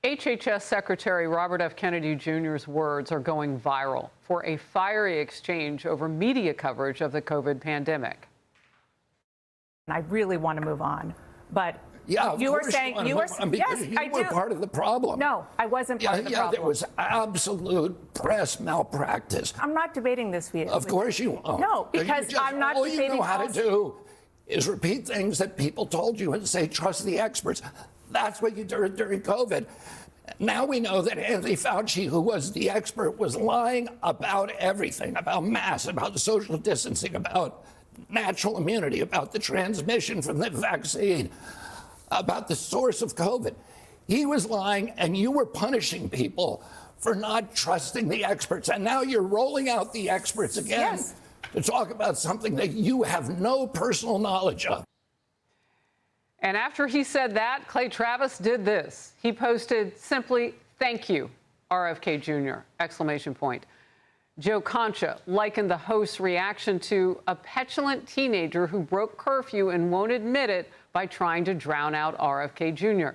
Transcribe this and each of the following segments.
HHS Secretary Robert F. Kennedy Jr.'s words are going viral for a fiery exchange over media coverage of the COVID pandemic. I really want to move on, but yeah, you were saying you were yes, I were do. part of the problem. No, I wasn't part of the problem. There was absolute press malpractice. I'm not debating this with you. Of course you won't. No, because I'm not debating. All you know how to do is repeat things that people told you and say, trust the experts. That's what you did during COVID. Now we know that Anthony Fauci, who was the expert, was lying about everything, about masks, about social distancing, about natural immunity, about the transmission from the vaccine, about the source of COVID. He was lying, and you were punishing people for not trusting the experts. And now you're rolling out the experts again to talk about something that you have no personal knowledge of. And after he said that, Clay Travis did this. He posted simply, "Thank you, RFK Jr., exclamation point. Joe Concha likened the host's reaction to a petulant teenager who broke curfew and won't admit it by trying to drown out RFK Jr.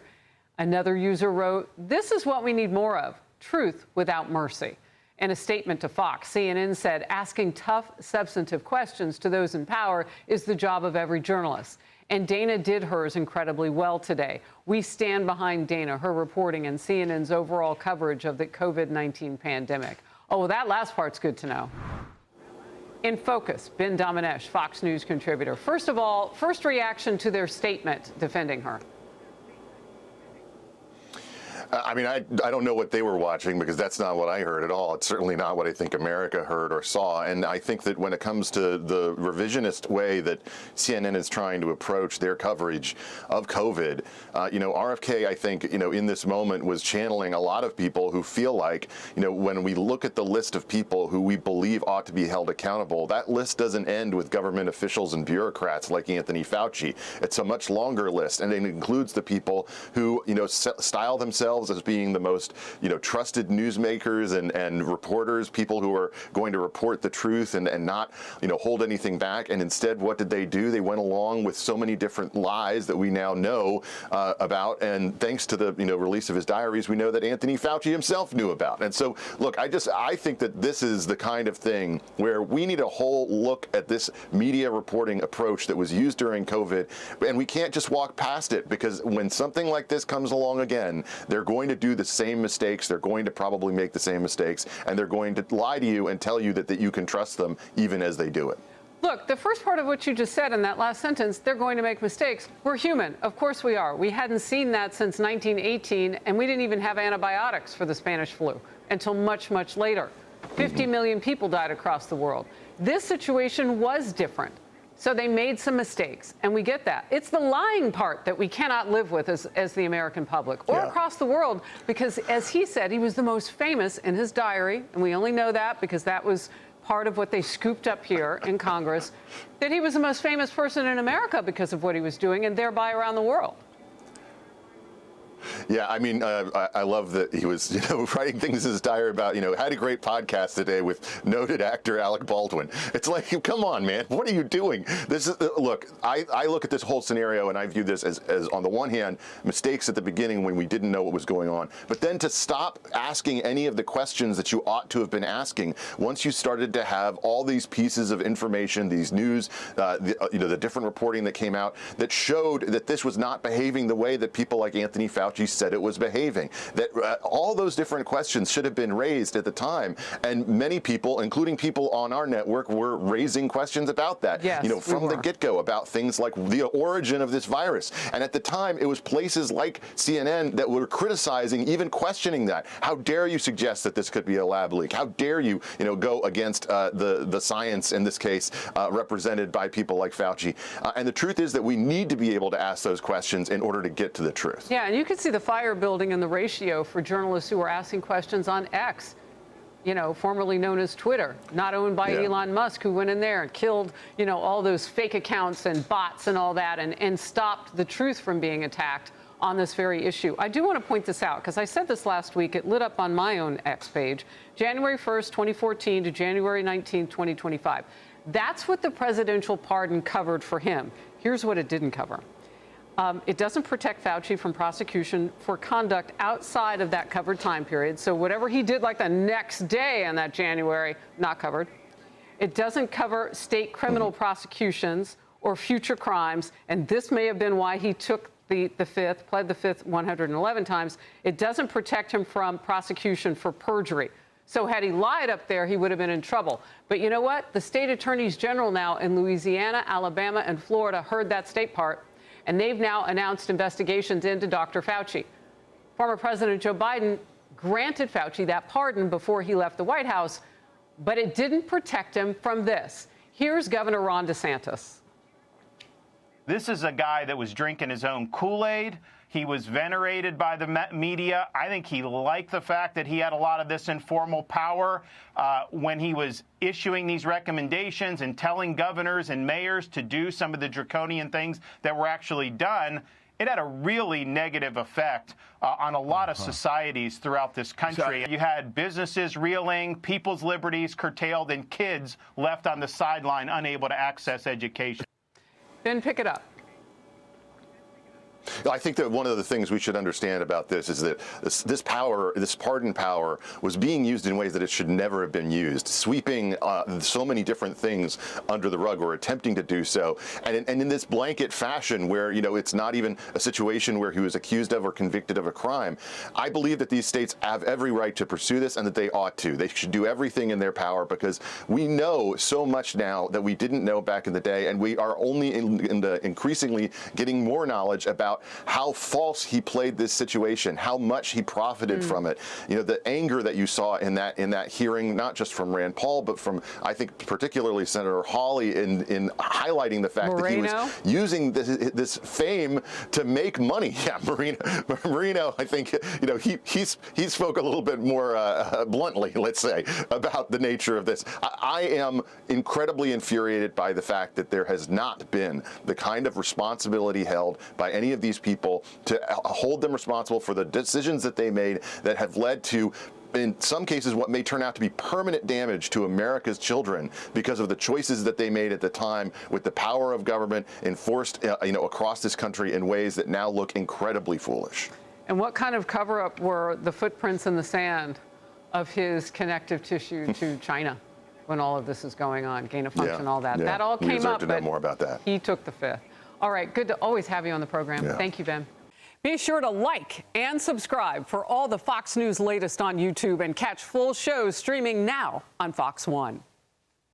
Another user wrote, "This is what we need more of, truth without mercy." In a statement to Fox, CNN said asking tough, substantive questions to those in power is the job of every journalist. And Dana did hers incredibly well today. We stand behind Dana, her reporting, and CNN's overall coverage of the COVID-19 pandemic. Oh, well, that last part's good to know. In Focus, Ben Domenech, Fox News contributor. First of all, first reaction to their statement defending her. I mean, I don't know what they were watching because that's not what I heard at all. It's certainly not what I think America heard or saw. And I think that when it comes to the revisionist way that CNN is trying to approach their coverage of COVID, RFK, I think, in this moment was channeling a lot of people who feel like, when we look at the list of people who we believe ought to be held accountable, that list doesn't end with government officials and bureaucrats like Anthony Fauci. It's a much longer list, and it includes the people who, style themselves as being the most, trusted newsmakers and reporters, people who are going to report the truth and not, hold anything back. And instead, what did they do? They went along with so many different lies that we now know about. And thanks to the, release of his diaries, we know that Anthony Fauci himself knew about. And so, look, I think that this is the kind of thing where we need a whole look at this media reporting approach that was used during COVID. And we can't just walk past it, because when something like this comes along again, they're going to do the same mistakes. They're going to probably make the same mistakes, and they're going to lie to you and tell you that you can trust them even as they do it. Look, the first part of what you just said in that last sentence, they're going to make mistakes. We're human. Of course we are. We hadn't seen that since 1918, and we didn't even have antibiotics for the Spanish flu until much, much later. 50 million people died across the world. This situation was different. So they made some mistakes, and we get that. It's the lying part that we cannot live with as the American public or across the world, because as he said, he was the most famous in his diary, and we only know that because that was part of what they scooped up here in Congress, that he was the most famous person in America because of what he was doing and thereby around the world. Yeah, I mean, I love that he was, writing things in his diary about, had a great podcast today with noted actor Alec Baldwin. It's like, come on, man, what are you doing? This is, look, I look at this whole scenario and I view this as on the one hand, mistakes at the beginning when we didn't know what was going on, but then to stop asking any of the questions that you ought to have been asking once you started to have all these pieces of information, these news, the different reporting that came out that showed that this was not behaving the way that people like Anthony Fauci said it was behaving, that all those different questions should have been raised at the time. And many people, including people on our network, were raising questions about that, from the get-go, about things like the origin of this virus. And at the time, it was places like CNN that were criticizing, even questioning that. How dare you suggest that this could be a lab leak? How dare you, go against the science, in this case, represented by people like Fauci? And the truth is that we need to be able to ask those questions in order to get to the truth. Yeah, and you can see the fire building in the ratio for journalists who are asking questions on X, formerly known as Twitter, not owned by Elon Musk, who went in there and killed, all those fake accounts and bots and all that, and stopped the truth from being attacked on this very issue. I do want to point this out because I said this last week. It lit up on my own X page, January 1st, 2014 to January 19th, 2025. That's what the presidential pardon covered for him. Here's what it didn't cover. It doesn't protect Fauci from prosecution for conduct outside of that covered time period. So whatever he did like the next day on that January, not covered. It doesn't cover state criminal prosecutions or future crimes. And this may have been why he took the fifth, pled the fifth 111 times. It doesn't protect him from prosecution for perjury. So had he lied up there, he would have been in trouble. But you know what? The state attorneys general now in Louisiana, Alabama, and Florida heard that state part, and they've now announced investigations into Dr. Fauci. Former President Joe Biden granted Fauci that pardon before he left the White House, but it didn't protect him from this. Here's Governor Ron DeSantis. This is a guy that was drinking his own Kool-Aid. He was venerated by the media. I think he liked the fact that he had a lot of this informal power when he was issuing these recommendations and telling governors and mayors to do some of the draconian things that were actually done. It had a really negative effect on a lot of societies throughout this country. You had businesses reeling, people's liberties curtailed, and kids left on the sideline unable to access education. Ben, pick it up. I think that one of the things we should understand about this is that this power, this pardon power, was being used in ways that it should never have been used, sweeping so many different things under the rug, or attempting to do so, and in this blanket fashion where, you know, it's not even a situation where he was accused of or convicted of a crime. I believe that these states have every right to pursue this, and that they ought to. They should do everything in their power, because we know so much now that we didn't know back in the day, and we are only increasingly getting more knowledge about how false he played this situation, how much he profited from it. You know, the anger that you saw in that hearing, not just from Rand Paul, but from, I think, particularly Senator Hawley, in highlighting the fact that he was using this fame to make money. Yeah, Marino, I think, you know, he spoke a little bit more bluntly, let's say, about the nature of this. I am incredibly infuriated by the fact that there has not been the kind of responsibility held by any of these people to hold them responsible for the decisions that they made that have led to, in some cases, what may turn out to be permanent damage to America's children because of the choices that they made at the time, with the power of government enforced, across this country in ways that now look incredibly foolish. And what kind of cover-up were the footprints in the sand of his connective tissue to China when all of this is going on, gain of function, all that? That all came up, to know more about that. He took the fifth. All right, good to always have you on the program. Yeah. Thank you, Ben. Be sure to like and subscribe for all the Fox News latest on YouTube, and catch full shows streaming now on Fox One.